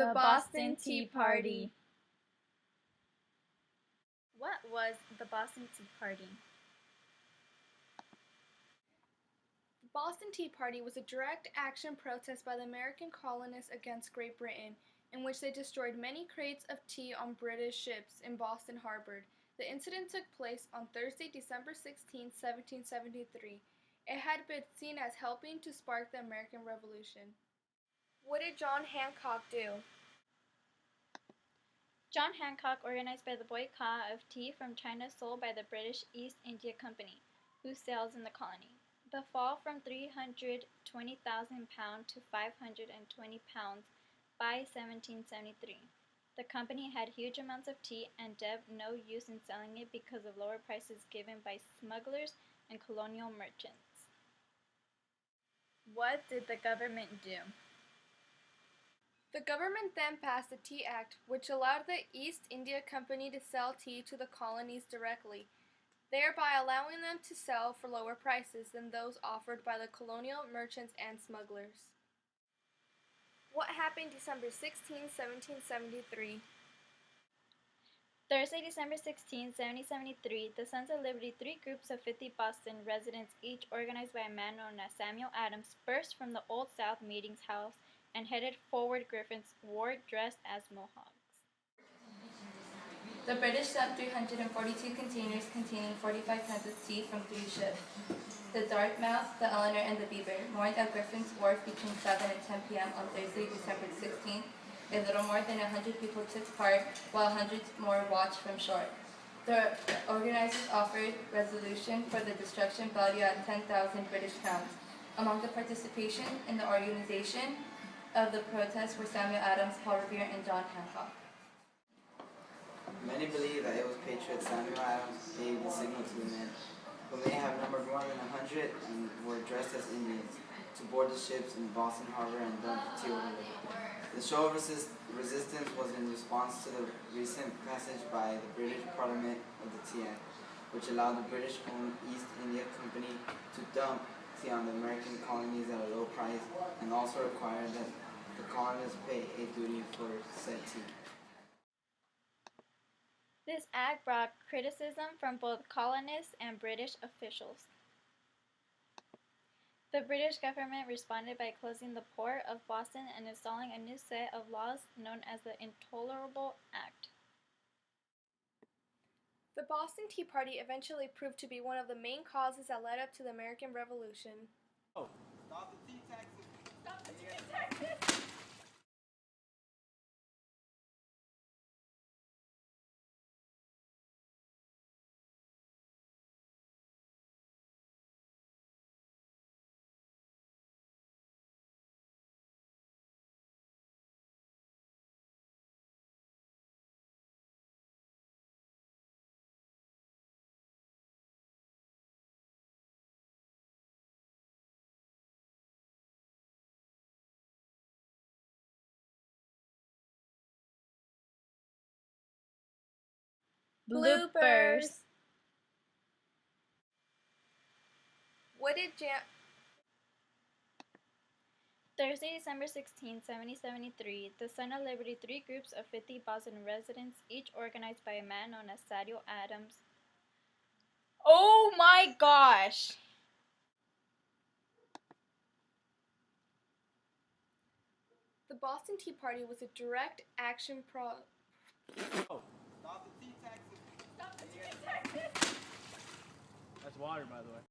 The Boston Tea Party. What was the Boston Tea Party? The Boston Tea Party was a direct action protest by the American colonists against Great Britain, in which they destroyed many crates of tea on British ships in Boston Harbor. The incident took place on Thursday, December 16, 1773. It had been seen as helping to spark the American Revolution. What did John Hancock do? John Hancock organized by the boycott of tea from China sold by the British East India Company, whose sales in the colony. The fall from 320,000 pounds to 520 pounds by 1773. The company had huge amounts of tea and no use in selling it because of lower prices given by smugglers and colonial merchants. What did the government do? The government then passed the Tea Act, which allowed the East India Company to sell tea to the colonies directly, thereby allowing them to sell for lower prices than those offered by the colonial merchants and smugglers. What happened December 16, 1773? Thursday, December 16, 1773, the Sons of Liberty, 3 groups of 50 Boston residents, each organized by a man known as Samuel Adams, burst from the Old South Meetings House and headed forward Griffin's Ward dressed as Mohawks. The British dumped 342 containers containing 45 tons of tea from 3 ships. The Dartmouth, the Eleanor, and the Beaver moored at Griffin's Wharf between 7 and 10 p.m. on Thursday, December 16th. A little more than 100 people took part, while hundreds more watched from shore. The organizers offered resolution for the destruction valued at 10,000 British pounds. Among the participation in the organization of the protest were Samuel Adams, Paul Revere, and John Hancock. Many believe that it was Patriot Samuel Adams who gave the signal to the men, who may have numbered more than 100 and were dressed as Indians, to board the ships in Boston Harbor and dump the tea over there. The show of resistance was in response to the recent passage by the British Parliament of the Tea Act, which allowed the British-owned East India Company to dump tea on the American colonies at a low price, and also required that the colonists pay a duty for said tea. This act brought criticism from both colonists and British officials. The British government responded by closing the port of Boston and installing a new set of laws known as the Intolerable Act. The Boston Tea Party eventually proved to be one of the main causes that led up to the American Revolution. Oh, stop the tea taxes! Stop the tea taxes! Bloopers. What did Thursday, December 16, 1773, the Son of Liberty, 3 groups of 50 Boston residents, each organized by a man known as Samuel Adams. Oh my gosh! The Boston Tea Party was a direct action Oh, stop the tea taxes! Stop the tea taxes! That's water, by the way.